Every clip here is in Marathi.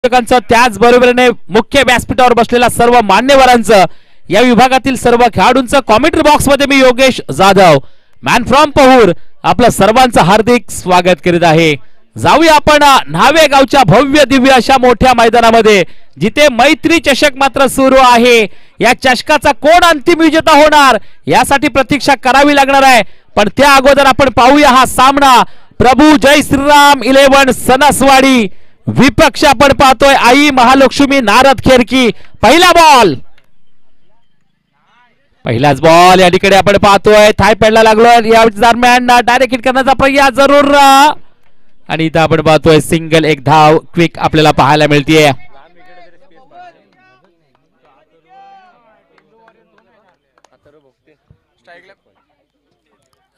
त्याच बरोबरीने मुख्य व्यासपीठावर बसलेल्या सर्व मान्यवरांचं, या विभागातील सर्व खेळाडूंचं कॉमेंट्री बॉक्स मध्ये मी योगेश जाधव मॅन फ्रॉम पहूर आपलं सर्वांचं हार्दिक स्वागत करीत आहे। जाऊया आपण न्हावे गावच्या भव्य दिव्य अशा मोठ्या मैदानामध्ये, जिथे मैत्री चषक मात्र सुरू आहे। या चषकाचा कोण अंतिम विजेता होणार यासाठी प्रतीक्षा करावी लागणार आहे, पण त्या अगोदर आपण पाहूया हा सामना। प्रभू जय श्रीराम 11 सणसवाडी विपक्ष आपण पाहतोय आई महालक्ष्मी नारद खेरकी। पहिला बॉल, पहिलाच बॉल या ठिकाणी आपण पाहतोय थाय पडला लागलो। या दरम्यान डायरेक्ट हिट करण्याचा प्रयत्न जरूर, आणि इथं आपण पाहतोय सिंगल एक धाव क्विक आपल्याला पाहायला मिळतीये।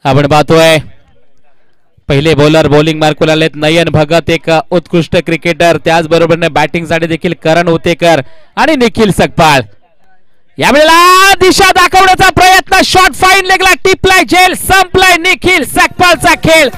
आपण पाहतोय पहिले बॉलर बॉलिंग मार्कला आलेत नयन भगत, एक उत्कृष्ट क्रिकेटर, त्याचबरोबर बॅटिंग साठी देखील करण उतेकर आणि निखिल सकपाळ। यावेळेला दिशा दाखवण्याचा प्रयत्न, शॉट फाईन लेगला टिपलाय, झेल संपलाय निखिल सकपाळचा खेळ।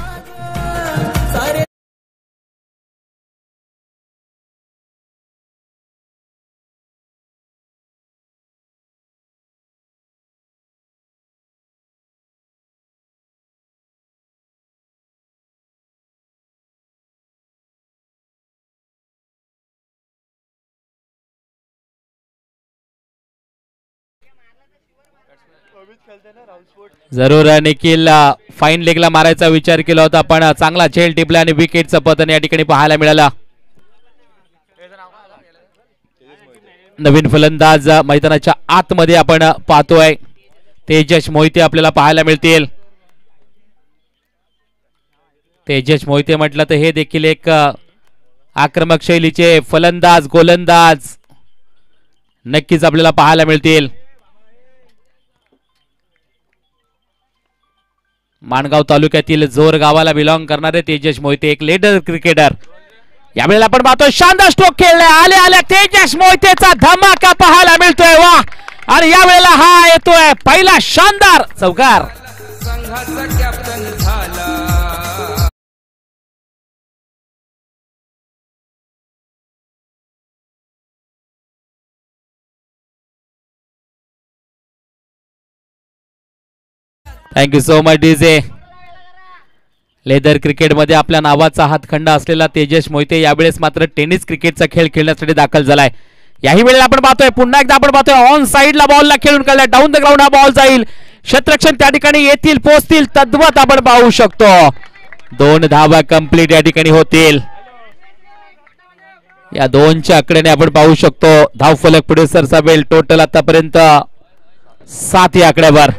जरूर निखिल फाईन लेगला मारायचा विचार केला होता, पण चांगला झेल टिपला आणि विकेटचं पतन या ठिकाणी पाहायला मिळाला। नवीन फलंदाज मैदानाच्या आतमध्ये आपण पाहतोय, तेजस मोहिते आपल्याला पाहायला मिळतील। तेजस मोहिते म्हटलं तर हे देखील एक आक्रमक शैलीचे फलंदाज गोलंदाज नक्कीच आपल्याला पाहायला मिळतील। माणगाव तालुक्यातील जोर गावाला बिलॉंग करणारे तेजस मोहिते एक लेडर क्रिकेटर। यावेळेला आपण पाहतोय शानदार स्ट्रोक खेळले, आले आले तेजस मोहितेचा धमाका पाहायला मिळतोय। वा, आणि यावेळेला हा येतोय पहिला शानदार चौकार। संघाचा कॅप्टन झाला। Thank you so much DJ. Leather cricket मध्ये आपल्या नावाचा हातखंडा असलेला तेजस मोहिते यावेळेस मात्र टेनिस क्रिकेटचा खेळ खेळण्यासाठी दाखल झालाय। याही वेळेला आपण पाहतोय पुन्हा एकदा आपण पाहतोय ऑन साइडला बॉलला खेळून काढलाय, डाऊन द ग्राउंड हा बॉल जाईल, क्षेत्ररक्षण त्या ठिकाणी येतील पोहोचतील तद्वत आपण पाहू शकतो। 2 धावा कंप्लीट या ठिकाणी होतील। या 2च्या आकड्याने आपण पाहू शकतो धाव फलक पुढे सरसावेल। टोटल आतापर्यंत 7 या आकड्यावर।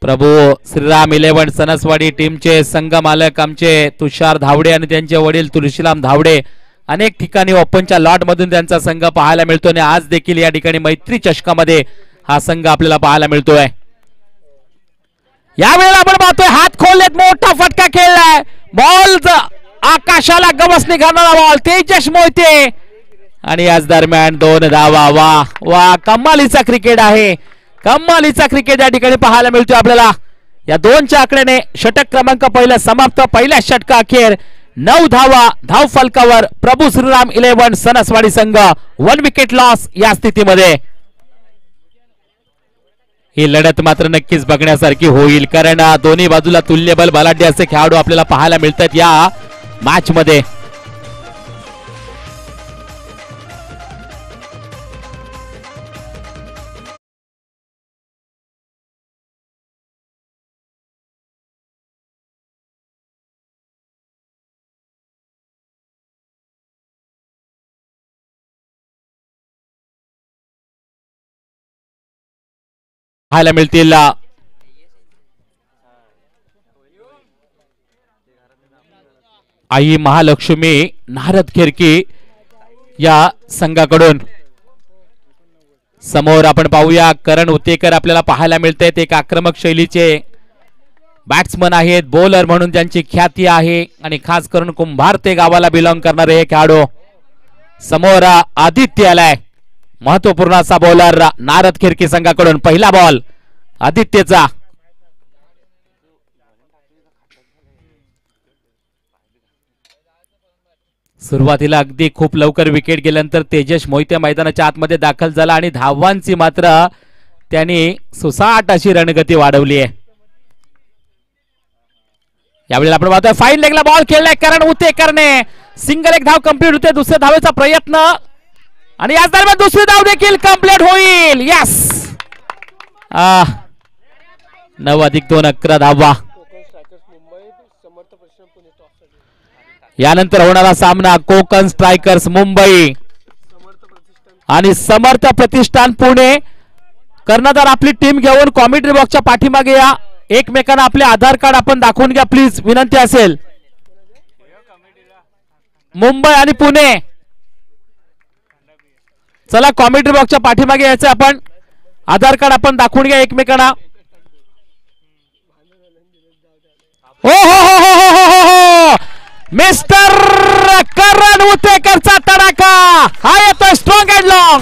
प्रभू श्रीराम 11 सणसवाडी टीमचे संघ मालक आमचे तुषार धावडे आणि त्यांचे वडील तुळशीराम धावडे अनेक ठिकाणी ओपनच्या लॉट मधून त्यांचा संघ पाहायला मिळतो, आणि आज देखील या ठिकाणी मैत्री चषकामध्ये हा संघ आपल्याला पाहायला मिळतोय। यावेळेला आपण पाहतोय हात खोललेत, मोठा फटका खेळलाय, बॉल आकाशाला गवस निघाणारा बॉल तेजस मोहिते, आणि याच दरम्यान 2 धावा। वा वा, कमालीचा क्रिकेट आहे, कमालीचा क्रिकेट या ठिकाणी पाहायला मिळतोय आपल्याला। या 2च्या आकड्याने षटक क्रमांक पहिला समाप्त। पहिल्या षटका अखेर 9 धावा धाव फलकावर प्रभू श्रीराम 11 सणसवाडी संघ 1 विकेट लॉस या स्थितीमध्ये। ही लढत मात्र नक्कीच बघण्यासारखी होईल, कारण दोन्ही बाजूला तुल्यबल बलाढ्य असे खेळाडू आपल्याला पाहायला मिळतात या मॅच मध्ये। पाहायला मिळतील आई महालक्ष्मी नारद खेरकी या संघाकडून। समोर आपण पाहूया करण उतेकर आपल्याला पाहायला मिळते, एक आक्रमक शैलीचे बॅट्समन आहेत, बॉलर म्हणून त्यांची ख्याती आहे, आणि खास करून कुंभार ते गावाला बिलॉंग करणारे हे खेळाडू। समोर आदित्य आलाय, महत्वपूर्ण असा बॉलर नारद खेरकी संघाकडून। पहिला बॉल आदित्यचा, सुरुवातीला अगदी खूप लवकर विकेट गेल्यानंतर तेजस मोहिते मैदानाच्या आतमध्ये दाखल झाला आणि धावांची मात्र त्यांनी सुसाट अशी रणगती वाढवली आहे. यावेळेला आपण पाहतोय फाईन लेगला बॉल खेळलाय करण उतेकरने. सिंगल एक धाव कंप्लीट होते. दुसऱ्या धावेचा प्रयत्न आणि याच दरम्यान दुसरी धाव देखील कंप्लीट होईल. यस 9+2 11 धावा. यानंतर होणारा सामना कोकण स्ट्रायकर्स मुंबई आणि समर्थ प्रतिष्ठान पुणे. कर्णधार आपली टीम घेऊन कॉमेंट्री बॉक्सच्या पाठीमागे या. एकमेकांना आपले आधार कार्ड आपण दाखवून घ्या प्लीज, विनंती असेल. मुंबई आणि पुणे चला कॉमेंट्री बॉक्सच्या पाठीमागे यायचं आपण. आधार कार्ड आपण दाखवून घ्या एकमेकांना. हो हो हो हो हो हो हो मिस्टर करण उतेकरचा तडाखा हा येतोय स्ट्रॉंग अँड लॉंग.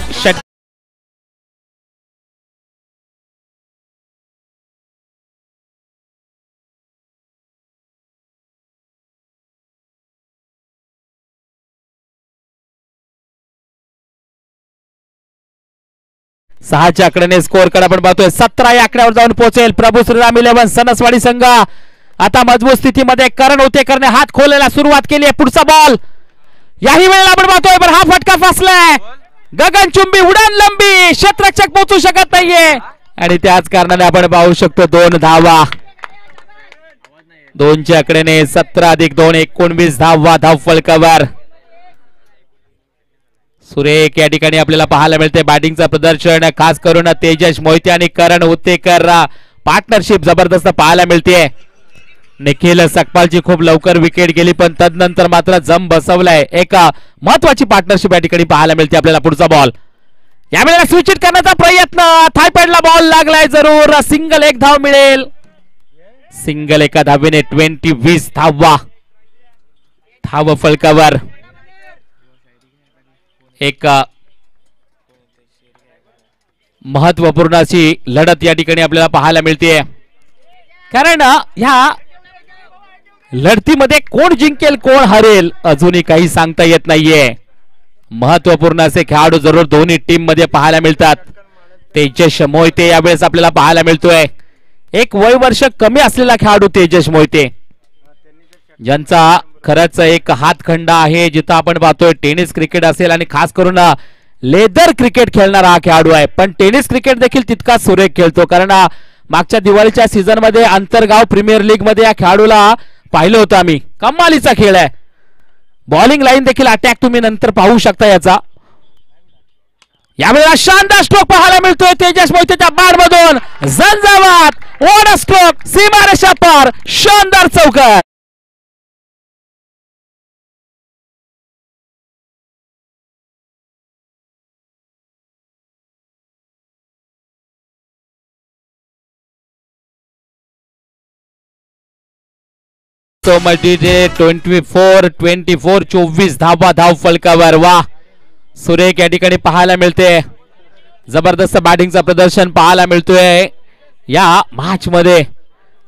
सहाच्या आकड्याने स्कोअर कडे आपण पाहतोय. 17 या आकड्यावर जाऊन पोहोचेल प्रभू श्रीराम 11 सणसवाडी संघ. आता मजबूत स्थितीमध्ये करण उतेकरने हात खोलायला सुरुवात केली आहे. पुढचा बॉल याही वेळेला आपण पाहतोय पण हा फटका फसलाय. गगनचुंबी उडान लंबी क्षेत्ररक्षक पोहोचू शकत नाहीये आणि त्याच कारणाने आपण पाहू शकतो 2 धावा. 2च्या आकड्याने 17+2 19 धावा धाव फलकावर. सुरेख या ठिकाणी आपल्याला पाहायला मिळते बॅटिंगचं प्रदर्शन. खास करून तेजस मोहिते आणि करण उतेकर पार्टनरशिप जबरदस्त पाहायला मिळते. निखिल सकपालची खूप लवकर विकेट गेली पण तदनंतर मात्र जम बसवलाय. एक महत्वाची पार्टनरशिप या ठिकाणी पाहायला मिळते आपल्याला. पुढचा बॉल यावेळेला स्विच करण्याचा प्रयत्न. थायपॅडला बॉल लागलाय जरूर. सिंगल एक धाव मिळेल. सिंगल एका धावेने 20 धावा धाव फलकावर. एक महत्वपूर्ण अशी लढत या ठिकाणी आपल्याला पाहायला मिळते. कारण ह्या लढतीमध्ये कोण जिंकेल कोण हरेल अजूनही काही सांगता येत नाहीये. महत्वपूर्ण असे खेळाडू जरूर दोन्ही टीम मध्ये पाहायला मिळतात. तेजस मोहिते यावेळेस आपल्याला पाहायला मिळतोय. एक वय वर्ष कमी असलेला खेळाडू तेजस मोहिते ज्यांचा खरंच एक हातखंडा आहे. जिथं आपण पाहतोय टेनिस क्रिकेट असेल आणि खास करून लेदर क्रिकेट खेळणारा हा खेळाडू आहे. पण टेनिस क्रिकेट देखील तितकाच सुरेख खेळतो. कारण मागच्या दिवाळीच्या सीझन मध्ये आंतरगाव प्रीमियर लीग मध्ये या खेळाडूला पाहिलं होतं आम्ही. कमालीचा खेळ आहे. बॉलिंग लाईन देखील अटॅक तुम्ही नंतर पाहू शकता याचा. यावेळेला शानदार स्ट्रोक पाहायला मिळतोय तेजस मोहितेच्या बॅट मधून. झंझावात ओढ स्ट्रोक सीमारेषा पार शानदार चौकार. मल्टी 24 24 धावा धाव फलकावर. वा सुरेख या ठिकाणी पाहायला मिळते. जबरदस्त बॅटिंगचं प्रदर्शन पाहायला मिळतोय या मॅच मध्ये.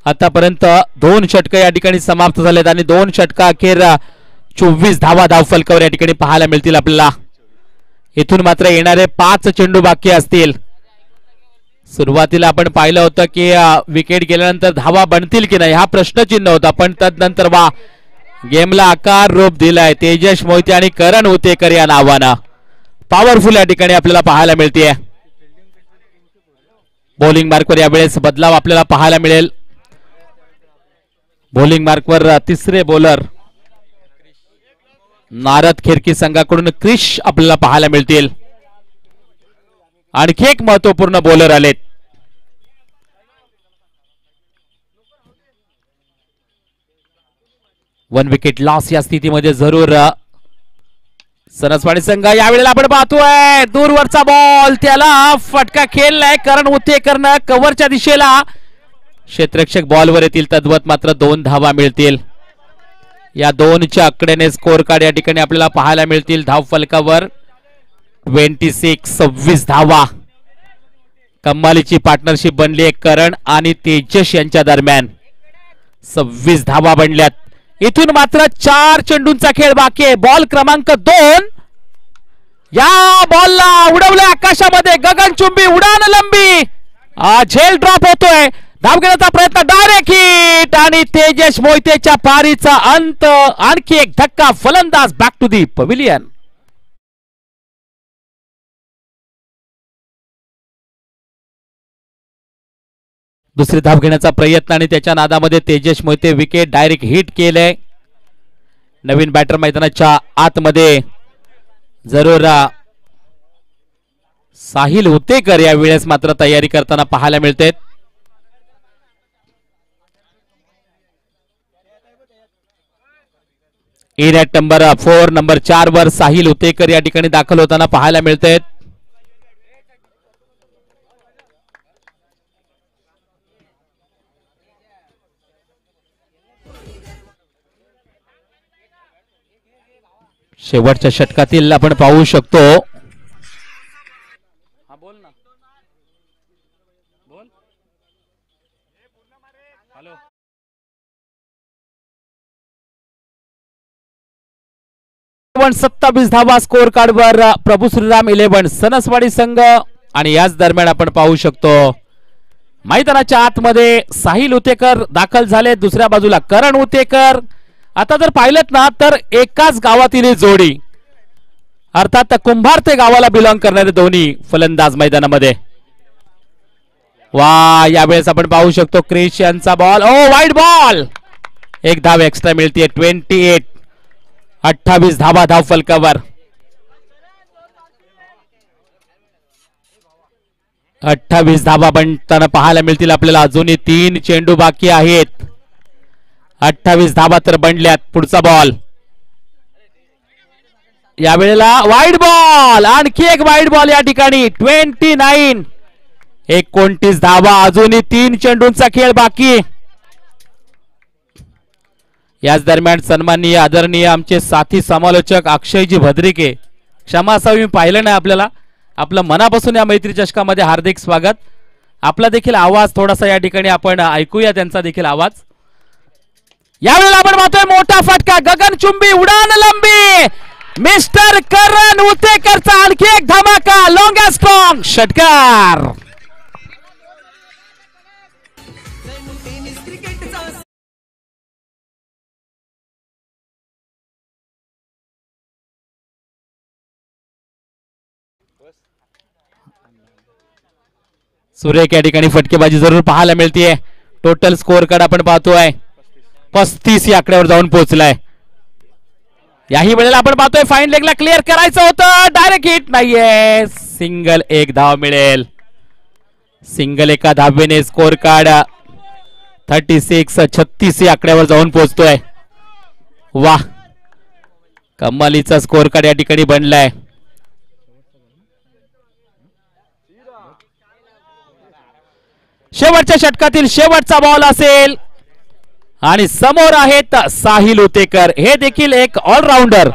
आतापर्यंत 2 षटक या ठिकाणी समाप्त झालेत आणि 2 षटका अखेर 24 धावा धाव फलकावर या ठिकाणी पाहायला मिळतील आपल्याला. इथून मात्र येणारे 5 चेंडू बाकी असतील. सुरुवातीला आपण पाहिलं होतं की विकेट गेल्यानंतर धावा बनतील की नाही हा प्रश्नचिन्ह होता. पण तदनंतर वा गेमला आकार रूप दिलाय तेजस मोहिते आणि करण उतेकर या नावानं. पॉवरफुल या ठिकाणी आपल्याला पाहायला मिळते. बॉलिंग मार्कवर यावेळेस बदलाव आपल्याला पाहायला मिळेल. बॉलिंग मार्कवर तिसरे बॉलर नारद खिरकी संघाकडून क्रिश आपल्याला पाहायला मिळतील. आणखी एक महत्वपूर्ण बॉलर आलेत. वन विकेट लॉस या स्थितीमध्ये जरूर सणसवाडी संघ. यावेळेला आपण पाहतोय दूरवरचा बॉल त्याला फटका खेळलाय करण उतेकरनं कव्हरच्या दिशेला. क्षेत्ररक्षक बॉलवर येतील तद्वत मात्र 2 धावा मिळतील. या 2च्या आकड्याने स्कोअर कार्ड या ठिकाणी आपल्याला पाहायला मिळतील धाव फलकावर. 26 धावा. कमालीची पार्टनरशिप बनली आहे करण आणि तेजस यांच्या दरम्यान. 26 धावा बनल्यात. इथून मात्र 4 चेंडूंचा खेळ बाकी आहे. बॉल क्रमांक 2. या बॉलला उडवले आकाशामध्ये, गगनचुंबी उडान लंबी, झेल ड्रॉप होतोय. धाव घेण्याचा प्रयत्न, डायरेक्ट हिट आणि तेजस मोहितेच्या पारीचा अंत. आणखी एक धक्का, फलंदाज बॅक टू दी पविलियन. दुसरी धाव घेण्याचा प्रयत्न आणि त्याच्या नादामध्ये Tejas Mohite wicket direct hit केले. नवीन बॅटर मैदानाच्या आतमध्ये जरूर साहिल उतेकर या वेळेस मात्र तयारी करताना पाहायला मिळते. इन ॲट नंबर 4, नंबर 4 वर साहिल उतेकर या ठिकाणी दाखल होताना पाहायला मिळते. शेवटच्या षटकातील आपण पाहू शकतो. बोल ना, बोल. हॅलो. 27 धावा स्कोर कार्डवर प्रभू श्रीराम 11 सनसवाडी संघ. आणि याच दरम्यान आपण पाहू शकतो मैदानाच्या आतमध्ये साहिल उतेकर दाखल झाले, दुसऱ्या बाजूला करण उतेकर. आता जर पाहिलेत ना तर एकाच गावातील जोडी, अर्थात कुंभार ते गावाला बिलॉंग करणारे दोन्ही फलंदाज मैदानामध्ये. वा, यावेळेस आपण पाहू शकतो क्रिश यांचा बॉल, ओ वाईड बॉल. एक धाव एक्स्ट्रा मिळते. 28 धावा धाव फलकावर. 28 धावा बनताना पाहायला मिळतील आपल्याला. अजूनही 3 चेंडू बाकी आहेत. 28 धावा तर बनल्यात. पुढचा बॉल, यावेळेला वाईड बॉल, आणखी एक वाईड बॉल या ठिकाणी. 29 धावा, अजूनही 3 चेंडूंचा खेळ बाकी. याच दरम्यान सन्माननीय आदरणीय आमचे साथी समालोचक अक्षयजी भद्रिके, क्षमा असावी मी पाहिलं नाही आपल्याला, आपलं मनापासून या मैत्री चषकामध्ये हार्दिक स्वागत. आपला देखील आवाज थोडासा या ठिकाणी आपण ऐकूया, त्यांचा देखील आवाज. यावेळेला आपण पाहतोय मोठा फटका, गगनचुंबी उडान लंबी, मिस्टर करण उतेकरचा आणखी एक धमाका, लॉंग अँड स्ट्रॉंग षटकार. सुरेख या ठिकाणी फटकेबाजी जरूर पाहायला मिळते. टोटल स्कोर कार्ड आपण पाहतोय 35 या आकड्यावर जाऊन पोहोचलाय. याही वेळेला आपण पाहतोय फाईन लेगला क्लिअर करायचं होतं, डायरेक्ट हिट नाहीये. सिंगल, एक धाव मिळेल. सिंगल एका धावेने स्कोर कार्ड 36 या आकड्यावर जाऊन पोहोचतोय. वा, कमालीचा स्कोर कार्ड या ठिकाणी बनलाय. शेवटच्या षटकातील शेवटचा बॉल असेल आणि समोर आहेत साहिल उतेकर, हे देखील एक ऑलराऊंडर.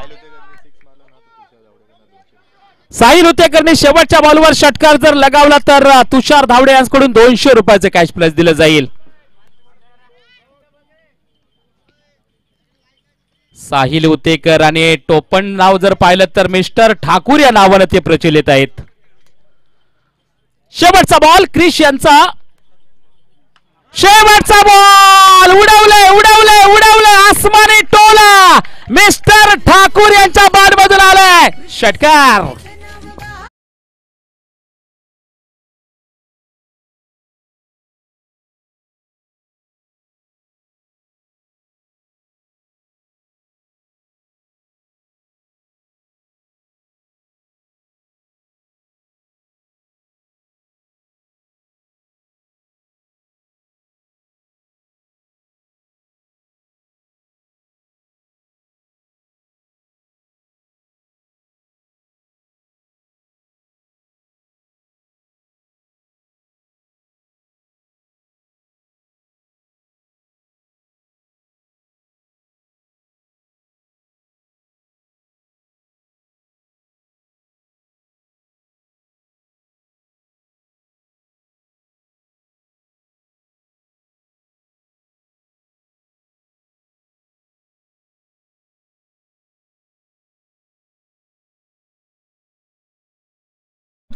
साहिल उतेकरने शेवटच्या बॉलवर षटकार जर लगावला तर तुषार धावडे यांच्याकडून 200 रुपयाचे कॅश प्राइज दिलं जाईल. साहिल उतेकर आणि टोपण नाव जर पाहिलं तर मिस्टर ठाकूर या नावाने ते प्रचलित आहेत. शेवटचा बॉल क्रिश यांचा, शेवटचा बॉल, उडवले आसमानी टोला, मिस्टर ठाकूर यांच्या बॅटमधून आलाय षटकार.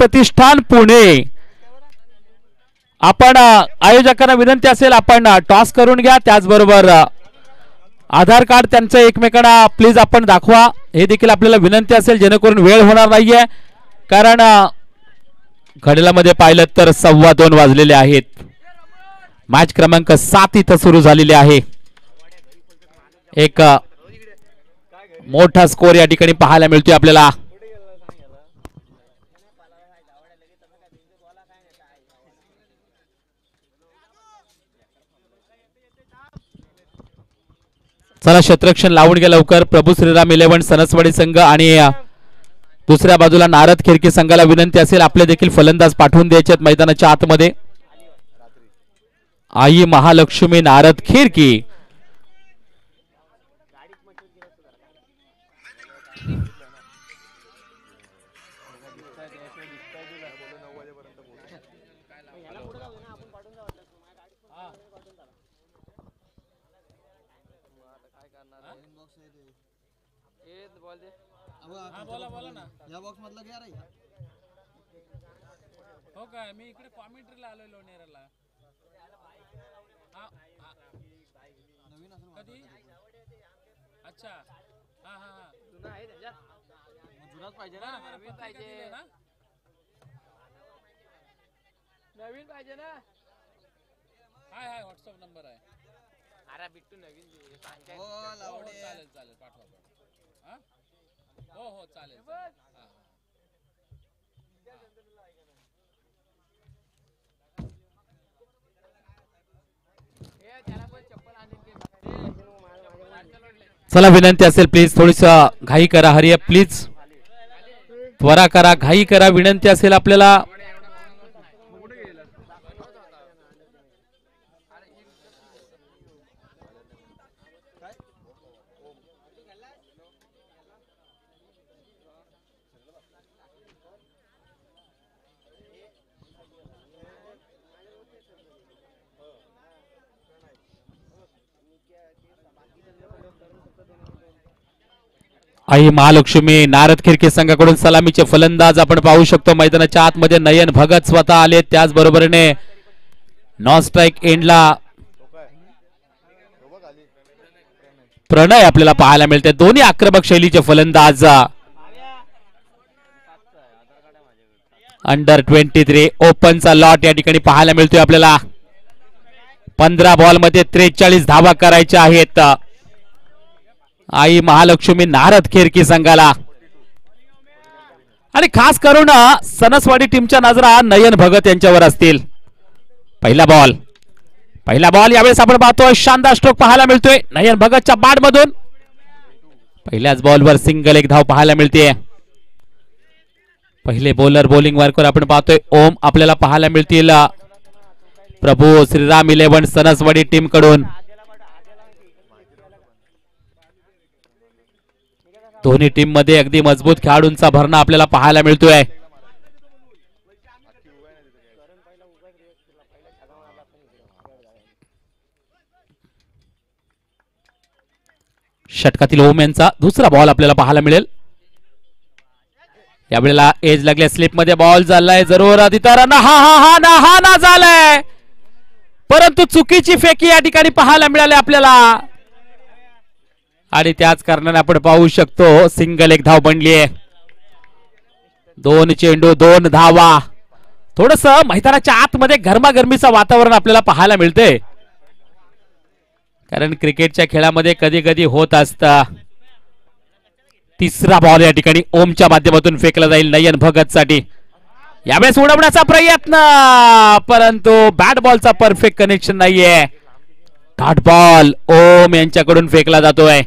प्रतिष्ठान पुणे. आपण आयोजकांना विनंती असेल आपण टॉस करून घ्या. त्याचबरोबर आधार कार्ड त्यांचं एकमेकांना प्लीज आपण दाखवा, हे देखील आपल्याला विनंती असेल, जेणेकरून वेळ होणार नाहीये. कारण घड्याळामध्ये पाहिलं तर 2:15 वाजलेले आहेत. मॅच क्रमांक 7 इथं सुरू झालेली आहे. एक मोठा स्कोर या ठिकाणी पाहायला मिळतोय आपल्याला. चला क्षेत्ररक्षण लावून घ्या लवकर. प्रभू श्रीराम 11 सनसवाडी संघ आणि दुसऱ्या बाजूला नारद खिरकी संघाला विनंती असेल आपले देखील फलंदाज पाठवून द्यायचे आहेत मैदानाच्या आतमध्ये. आई महालक्ष्मी नारद खिरकी. या बॉक्स मधला घ्या रे. हो काय मी इकडे कॉमेंट्रीला आलोय लोणेरला. नवीन असं कधी? अच्छा हा हा हा जुना आहे त्याच्यात. जुनाच पाहिजे ना. नवीन पाहिजे ना. नवीन पाहिजे ना. हाय हाय व्हॉट्सअप नंबर आहे. अरे बिट्टू नवीन हो चालेल चालेल पाठवा. हा हो हो चालेल. चला विनंती असेल प्लीज थोडीस घाई करा. हरिया प्लीज त्वरा करा, घाई करा, विनंती असेल आपल्याला. आई महालक्ष्मी नारद खिरके संघाकडून सलामीचे फलंदाज आपण पाहू शकतो मैदानाच्या आतमध्ये. नयन भगत स्वतः आले. त्याचबरोबरीने नॉन स्ट्राइक एंडला प्रणय आपल्याला पाहायला मिळते. दोन्ही आक्रमक शैलीचे फलंदाज. अंडर 23 ओपनचा लॉट या ठिकाणी पाहायला मिळतोय आपल्याला. 15 बॉल मध्ये 43 धावा करायच्या आहेत आई महालक्ष्मी नारद खिरकी संघाला. आणि खास करून सनसवाडी टीमच्या नजरा नयन भगत यांच्यावर असतील. पहिला बॉल यावेळेस आपण पाहतोय शानदार स्ट्रोक पाहायला मिळतोय नयन भगतच्या बॅट मधून. पहिल्याच बॉलवर सिंगल एक धाव पाहायला मिळते. पहिले बॉलर बॉलिंग वर्कवर आपण पाहतोय ओम आपल्याला पाहायला मिळतील प्रभू श्रीराम 11 सनसवाडी टीम कडून. दोन्ही टीम मध्ये अगदी मजबूत खेळाडूंचा भरणा आपल्याला पाहायला मिळतोय. षटकातील ओम यांचा दुसरा बॉल आपल्याला पाहायला मिळेल. यावेळेला एज लागल्या स्लिप मध्ये बॉल झालाय जरूर तिथं ना झालाय, परंतु चुकीची फेकी या ठिकाणी पाहायला मिळाली आपल्याला. आणि त्याच कारणाने आपण पाहू शकतो सिंगल एक धाव बनली आहे. 2 चेंडू 2 धावा. थोडस मैदानाच्या आतमध्ये गरमागरमीचं वातावरण आपल्याला पाहायला मिळते. कारण क्रिकेटच्या खेळामध्ये कधी कधी होत असतं. तिसरा बॉल या ठिकाणी ओमच्या माध्यमातून फेकला जाईल नयन भगत साठी. यावेळेस उडवण्याचा प्रयत्न, परंतु बॅट बॉलचा परफेक्ट कनेक्शन नाहीये. डॉट बॉल ओम यांच्याकडून फेकला जातोय.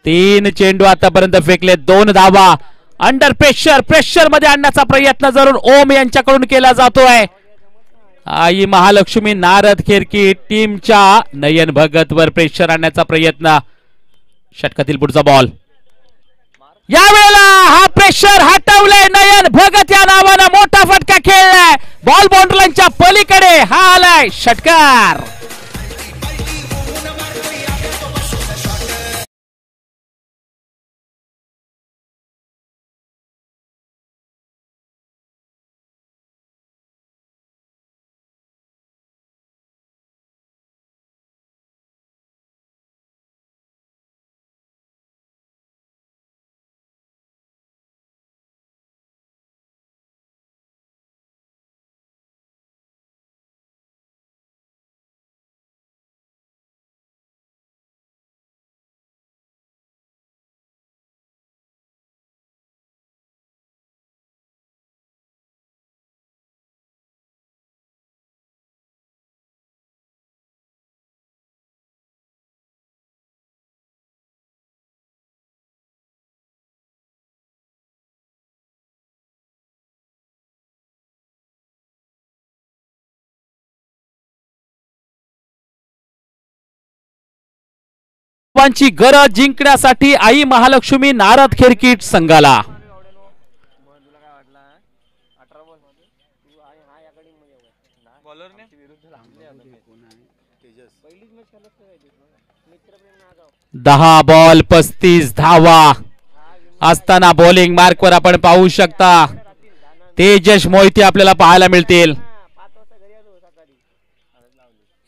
3 चेंडू आतापर्यंत फेकले, 2 धावा. अंडर प्रेशर मध्ये आणण्याचा प्रयत्न जरूर ओम यांच्याकडून केला जातोय. आई महालक्ष्मी नारद खिरकी टीमच्या नयन भगत वर प्रेशर आणण्याचा प्रयत्न. षटकातील पुढचा बॉल. यावेळेला हा प्रेशर हटवलाय नयन भगत या नावानं मोठा फटका खेळलाय. बॉल बाउंड्रीच्या पलीकडे हा आलाय षटकार. धावांची गरज जिंकण्यासाठी आई महालक्ष्मी नारद खेरकीट संघाला. दहा बॉल 35 धावा असताना बॉलिंग मार्कवर आपण पाहू शकता तेजस मोहिते आपल्याला पाहायला मिळतील.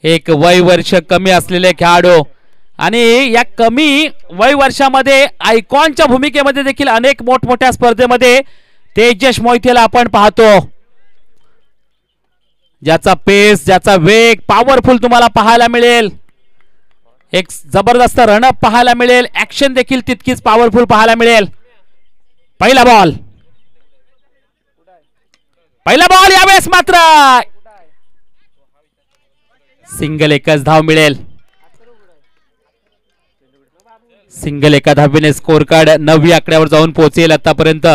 एक वय वर्ष कमी असलेले खेळाडू आणि या कमी वय वर्षामध्ये आयकॉनच्या भूमिकेमध्ये देखील अनेक मोठमोठ्या स्पर्धेमध्ये तेजस मोहितेला आपण पाहतो. ज्याचा पेस ज्याचा वेग पॉवरफुल तुम्हाला पाहायला मिळेल. एक जबरदस्त रनअप पाहायला मिळेल. ऍक्शन देखील तितकीच पॉवरफुल पाहायला मिळेल. पहिला बॉल यावेळेस मात्र सिंगल एकच धाव मिळेल. सिंगल एका धावेने स्कोर कार्ड 9 आकड्यावर जाऊन पोहोचेल. आतापर्यंत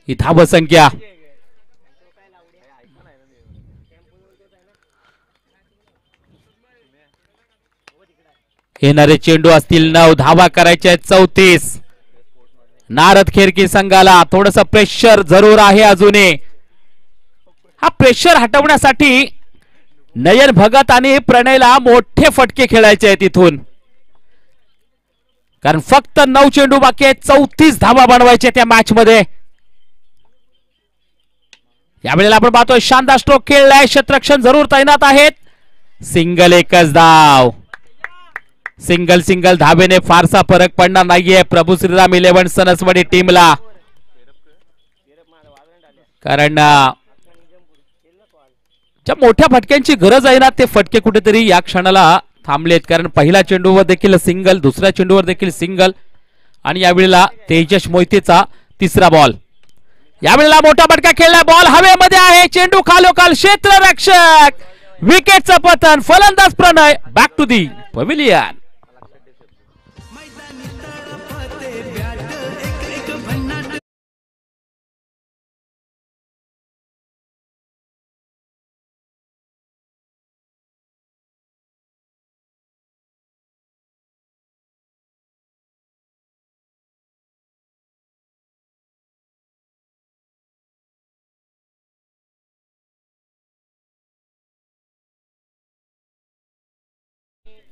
ही धाव संख्या येणारे चेंडू असतील 9 धावा करायच्या आहेत 34. नारद खेरकी संघाला थोडस प्रेशर जरूर आहे अजूनही. हा प्रेशर हटवण्यासाठी नयन भगत आणि प्रणयला मोठे फटके खेळायचे आहेत इथून. कारण फक्त 9 चेंडू बाकी आहेत. 34 धावा बनवायचे त्या मॅच मध्ये. यावेळेला आपण पाहतोय शानदार स्ट्रोक खेळलाय. क्षेत्ररक्षण जरूर तैनात आहेत. सिंगल एकच धाव. सिंगल धावेने फारसा फरक पडणार नाहीये प्रभू श्रीराम 11 सनसवाडी टीमला. कारण ज्या मोठ्या फटक्यांची गरज आहे ना ते फटके कुठेतरी या क्षणाला थांबलेत. कारण पहिल्या चेंडूवर देखील सिंगल, दुसऱ्या चेंडूवर देखील सिंगल आणि यावेळेला तेजस मोहितेचा तिसरा बॉल. यावेळेला मोठा फटका खेळला. बॉल हवेमध्ये आहे. चेंडू खालोखाल क्षेत्ररक्षक. विकेटचं पतन. फलंदाज प्रणय बॅक टू दी पवेलियन.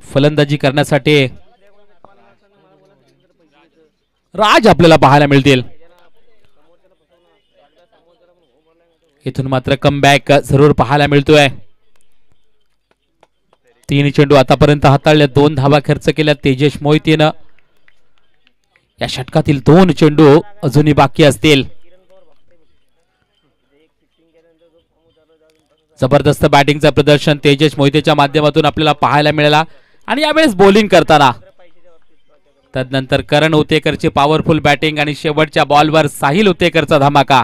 फलंदाजी करण्यासाठी राज आपल्याला पाहायला मिळतील. इथून मात्र कमबॅक जरूर पाहायला मिळतोय. 3 चेंडू आतापर्यंत हाताळले. 2 धावा खर्च केल्या तेजस मोहितेनं. या षटकातील 2 चेंडू अजूनही बाकी असतील. जबरदस्त बॅटिंगचं प्रदर्शन तेजस मोहितेच्या माध्यमातून आपल्याला पाहायला मिळाला. आणि यावेळेस बॉलिंग करताना तदनंतर करण उतेकरची पॉवरफुल बॅटिंग आणि शेवटच्या बॉलवर साहिल उतेकरचा धमाका.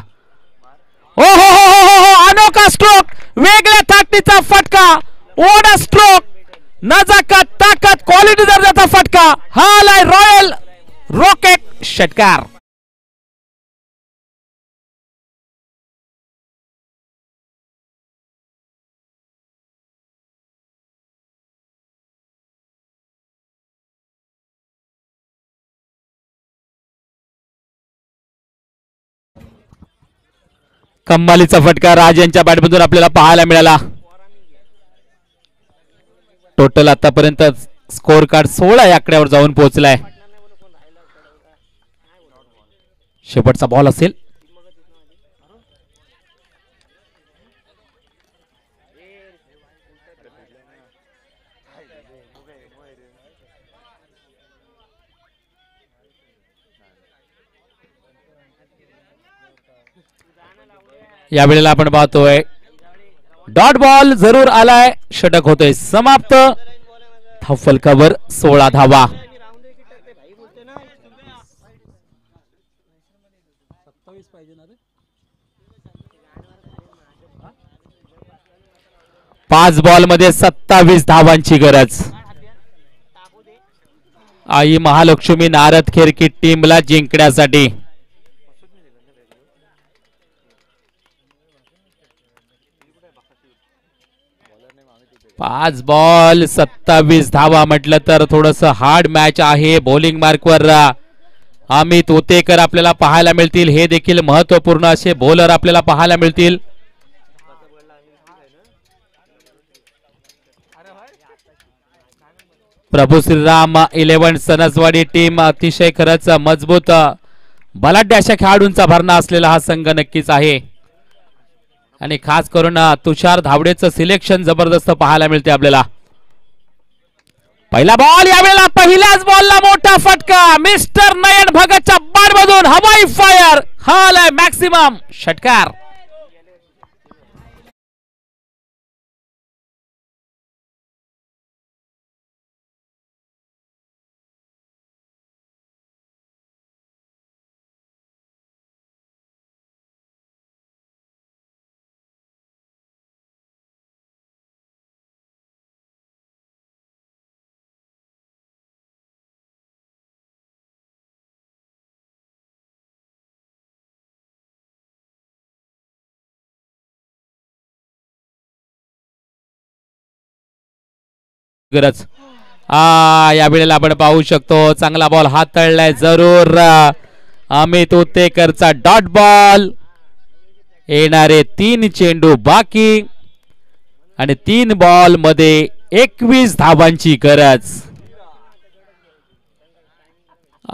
ओ हो हो अनोखा स्ट्रोक. वेगळ्या ताकदीचा फटका. ओढा स्ट्रोक. नजाकत ताकद क्वालिटी दर्जाचा फटका. हा आलाय रॉयल रॉकेट षटकार. कम्मालीचा फटका राज यांच्या बॅटमधून आपल्याला पाहायला मिळाला. टोटल आतापर्यंत स्कोर कार्ड 16 या आकड्यावर जाऊन पोहोचलाय. शेवटचा बॉल असेल. यावेळेला आपण पाहतोय डॉट बॉल जरूर आलाय. षटक होतोय समाप्त. फलकावर 16 धावा. 5 बॉल मध्ये 27 धावांची गरज. आई महालक्ष्मी नारद खेरकी टीमला जिंकण्यासाठी. 5 बॉल 27 धावा म्हटलं तर थोडस हार्ड मॅच आहे. बॉलिंग मार्कवर अमित उतेकर आपल्याला पाहायला मिळतील. हे देखील महत्वपूर्ण असे बॉलर आपल्याला पाहायला मिळतील. प्रभू श्रीराम 11 सनसवाडी टीम अतिशय खरंच मजबूत बलाढ्य अशा खेळाडूंचा भरणा असलेला हा संघ नक्कीच आहे. आणि खास करून तुषार धावडेचं सिलेक्शन जबरदस्त पाहायला मिळते आपल्याला. पहिला बॉल यावेळेला पहिल्याच बॉलला मोठा फटका. मिस्टर नयन भगतच्या बॅटमधून हवाई फायर. हा आलाय मॅक्सिमम षटकार. गरज या वेळेला आपण पाहू शकतो चांगला बॉल हाताळलाय जरूर. अमित उतेकरचा डॉट बॉल. येणारे 3 चेंडू बाकी आणि 3 बॉल मध्ये 21 धावांची गरज.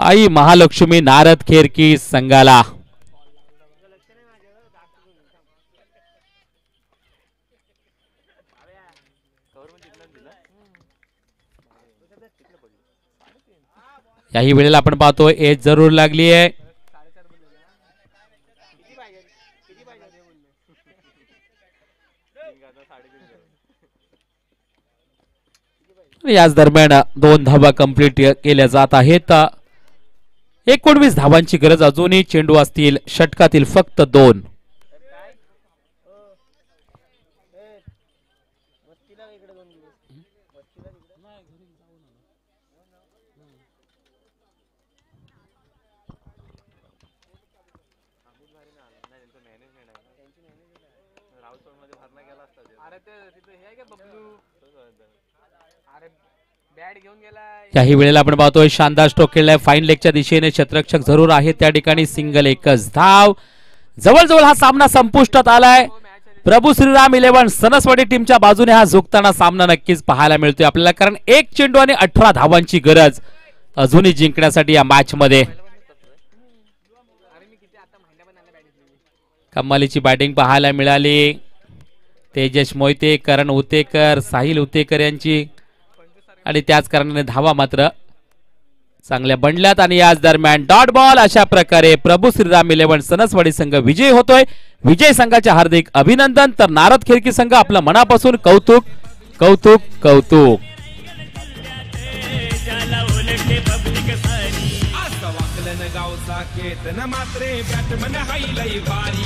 आई महालक्ष्मी नारद खेरकी संघाला. याही वेळेला आपण पाहतोय एज जरूर लागली आहे. याच दरम्यान 2 धावा कंप्लीट केल्या जात आहेत. 19 धावांची गरज अजूनही चेंडू असतील षटकातील फक्त 2. याही वेळेला आपण पाहतोय शानदार स्ट्रोक खेळलाय फाईन लेगच्या दिशेने. क्षेत्ररक्षक जरूर आहे त्या ठिकाणी. सिंगल 1च धाव. जवळजवळ हा सामना संपुष्टात आलाय. प्रभू श्रीराम 11 सनसवाडी टीमच्या बाजूने हा झुकताना सामना नक्कीच पाहायला मिळतोय आपल्याला. कारण 1 चेंडू आणि 18 धावांची गरज अजूनही जिंकण्यासाठी या मॅच मध्ये. कमालीची बॅटिंग पाहायला मिळाली. तेजस मोहिते, करण उतेकर, साहिल उतेकर यांची. आणि त्याच कारणाने धावा मात्र चांगल्या बनल्यात. आणि याच दरम्यान डॉट बॉल. अशा प्रकारे प्रभू श्रीराम 11 सनसवाडी संघ विजयी होतोय. विजय संघाचे हार्दिक अभिनंदन. तर नारद खेरकी संघ आपलं मनापासून कौतुक कौतुक कौतुक. गावचा केतन मात्रे बॅटमन हाई लई भारी.